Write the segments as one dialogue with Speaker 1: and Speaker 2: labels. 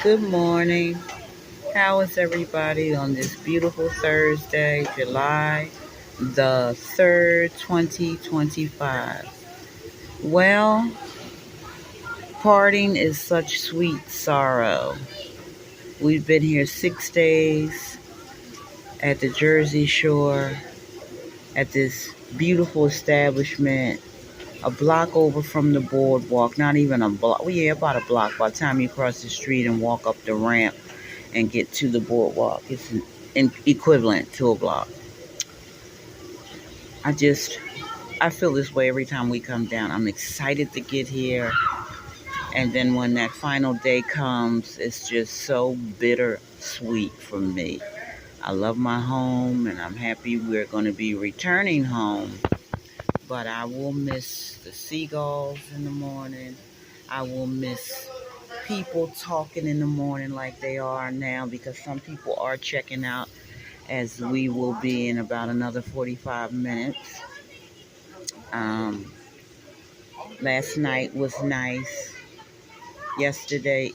Speaker 1: Good morning. How is everybody on this beautiful Thursday, July the 3rd, 2025? Well, parting is such sweet sorrow. We've been here 6 days at the Jersey Shore at this beautiful establishment, a block over from the boardwalk, not even a block, well, yeah, about a block by the time you cross the street and walk up the ramp and get to the boardwalk. It's equivalent to a block. I just, I feel this way every time we come down. I'm excited to get here. And then when that final day comes, it's just so bittersweet for me. I love my home and I'm happy we're going to be returning home. But I will miss the seagulls in the morning. I will miss people talking in the morning like they are now because some people are checking out as we will be in about another 45 minutes. Um, Last night was nice. Yesterday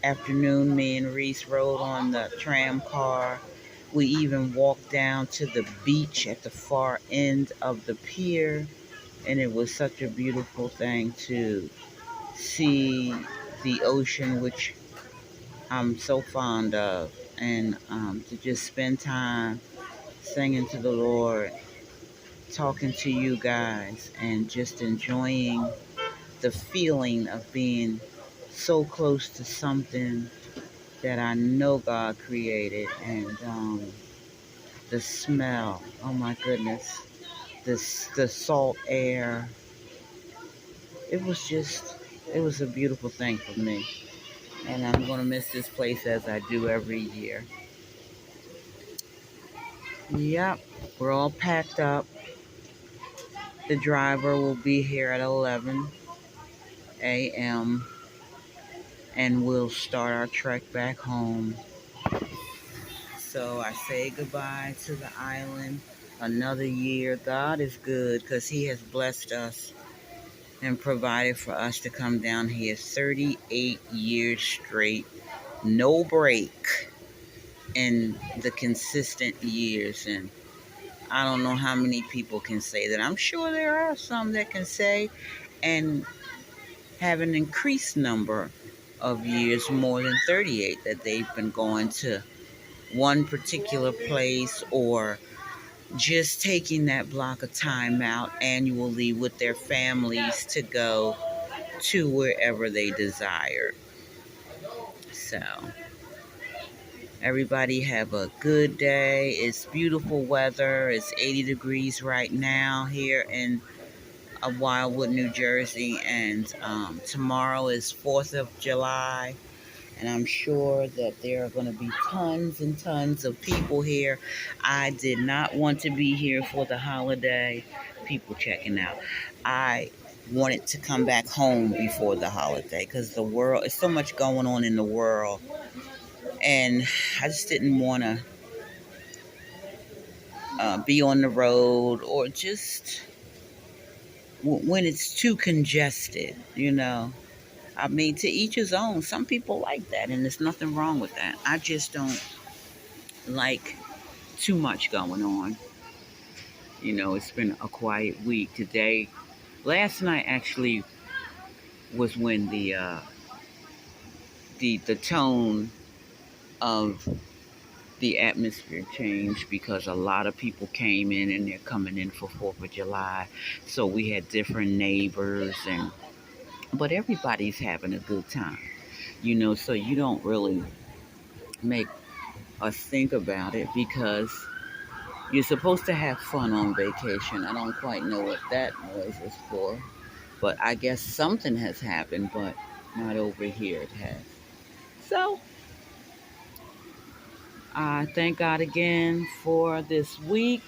Speaker 1: afternoon, me and Reese rode on the tram car. We even walked down to the beach at the far end of the pier, and it was such a beautiful thing to see the ocean, which I'm so fond of, and to just spend time singing to the Lord, talking to you guys, and just enjoying the feeling of being so close to something that I know God created, and the smell. Oh my goodness, the salt air. It was just, it was a beautiful thing for me, and I'm gonna miss this place as I do every year. Yep, we're all packed up. The driver will be here at 11 a.m. and we'll start our trek back home. So I say goodbye to the island. Another year. God is good because He has blessed us and provided for us to come down here 38 years straight. No break in the consistent years. And I don't know how many people can say that. I'm sure there are some that can say and have an increased number of years, more than 38, that they've been going to one particular place or just taking that block of time out annually with their families to go to wherever they desire. So, everybody have a good day. It's beautiful weather. It's 80 degrees right now here in Wildwood, New Jersey, and tomorrow is 4th of July. And I'm sure that there are going to be tons and tons of people here. I did not want to be here for the holiday. People checking out. I wanted to come back home before the holiday because the world, is so much going on in the world. And I just didn't want to be on the road or just when it's too congested. I mean, to each his own. Some people like that, and there's nothing wrong with that. I just don't like too much going on. It's been a quiet week today. Last night actually was when the tone of the atmosphere changed because a lot of people came in and they're coming in for 4th of July. So we had different neighbors, but everybody's having a good time. So you don't really make us think about it because you're supposed to have fun on vacation. I don't quite know what that noise is for, but I guess something has happened, but not over here it has. So I thank God again for this week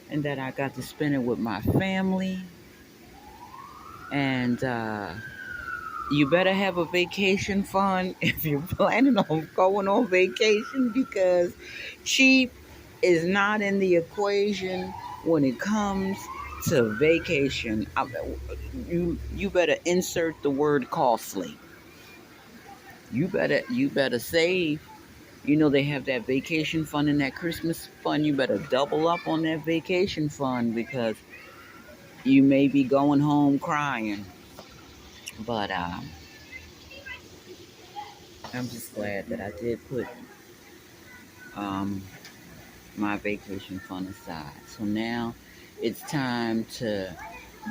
Speaker 1: and that I got to spend it with my family. And you better have a vacation fund if you're planning on going on vacation because cheap is not in the equation when it comes to vacation. You better insert the word costly You better save. You know they have that vacation fund and that Christmas fund. You better double up on that vacation fund because you may be going home crying. But I'm just glad that I did put um, my vacation fund aside. So now it's time to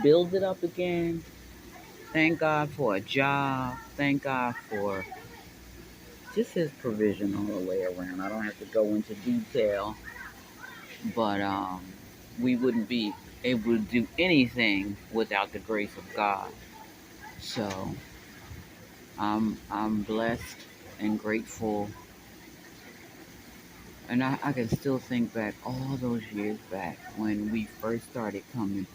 Speaker 1: build it up again. Thank God for a job. Thank God for just His provision all the way around. I don't have to go into detail, but we wouldn't be able to do anything without the grace of God. So I'm blessed and grateful, and I can still think back all those years back when we first started coming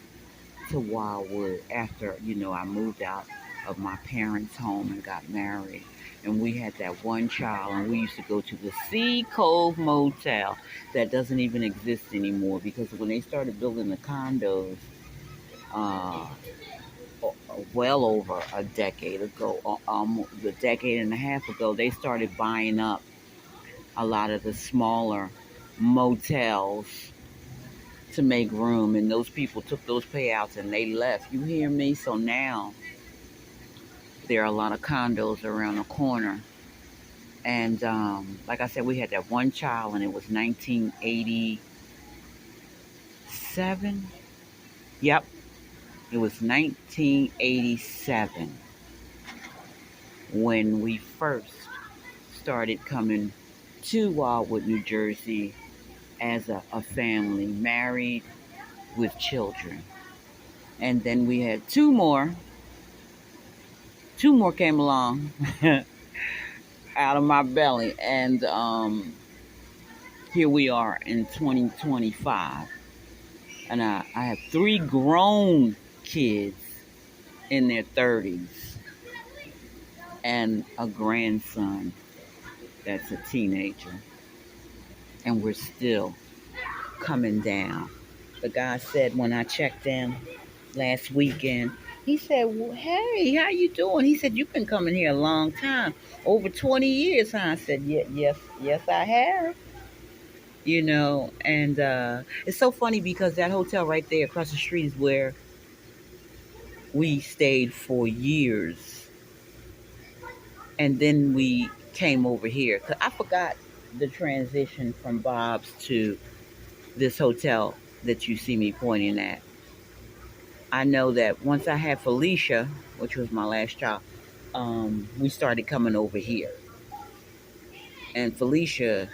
Speaker 1: to Wildwood after, I moved out of my parents' home and got married. And we had that one child, and we used to go to the Sea Cove Motel that doesn't even exist anymore because when they started building the condos, uh, well over a decade ago, a decade and a half ago, they started buying up a lot of the smaller motels to make room, and those people took those payouts and they left. You hear me? So now there are a lot of condos around the corner. And like I said, we had that one child, and it was 1987. Yep, it was 1987 when we first started coming to Wildwood, New Jersey as a family, married with children. And then we had two more. Two more came along out of my belly. And here we are in 2025. And I have three grown kids in their 30s and a grandson that's a teenager. And we're still coming down. The guy said when I checked in last weekend, he said, well, hey, how you doing? He said, you've been coming here a long time. Over 20 years, huh? I said, yeah, yes, I have. And it's so funny because that hotel right there across the street is where we stayed for years. And then we came over here. 'Cause I forgot the transition from Bob's to this hotel that you see me pointing at. I know that once I had Felicia, which was my last child, we started coming over here. And Felicia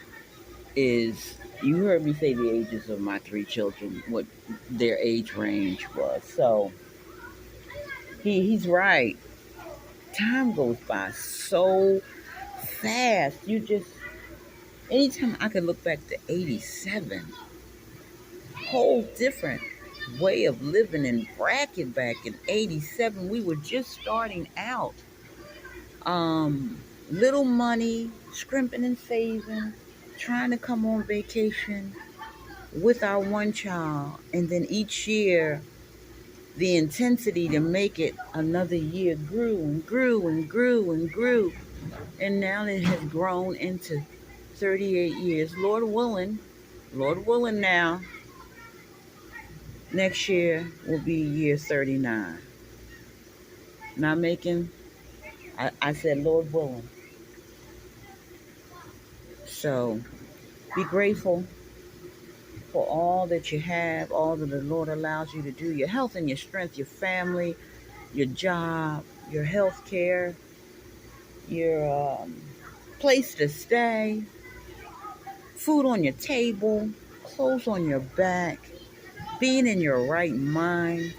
Speaker 1: is, you heard me say the ages of my three children, what their age range was. So he's right. Time goes by so fast. Anytime I could look back to 87, whole different way of living in Bracket back in 87. We were just starting out. Little money, scrimping and saving, trying to come on vacation with our one child. And then each year, the intensity to make it another year grew and grew and grew and grew. And now it has grown into 38 years. Lord willing now, next year will be year 39. Not making, I said, Lord willing. So be grateful for all that you have, all that the Lord allows you to do, your health and your strength, your family, your job, your health care, your place to stay, food on your table, clothes on your back, being in your right mind.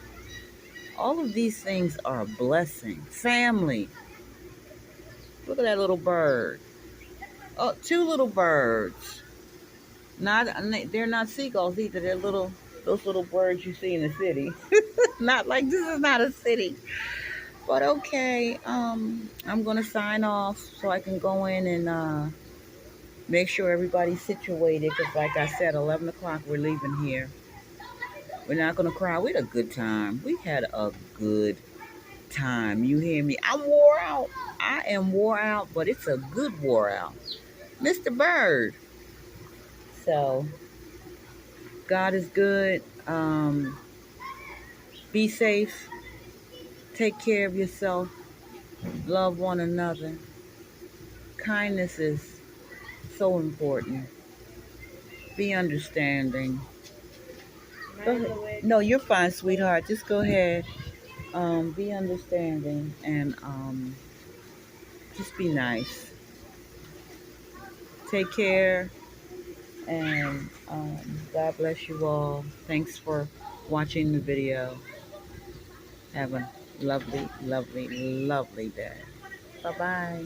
Speaker 1: All of these things are a blessing. Family. Look at that little bird. Oh, two little birds. They're not seagulls either. They're those little birds you see in the city. Not like this is not a city. But okay, I'm gonna sign off so I can go in and make sure everybody's situated. Cause like I said, 11 o'clock we're leaving here. We're not gonna cry. We had a good time. We had a good time. You hear me? I'm wore out. I am wore out, but it's a good wore out. Mr. Bird. So, God is good. Be safe. Take care of yourself. Love one another. Kindness is so important. Be understanding. Go ahead. No, you're fine, sweetheart. Just go ahead. Be understanding and just be nice. Take care and God bless you all. Thanks for watching the video. Have a lovely, lovely, lovely day. Bye bye.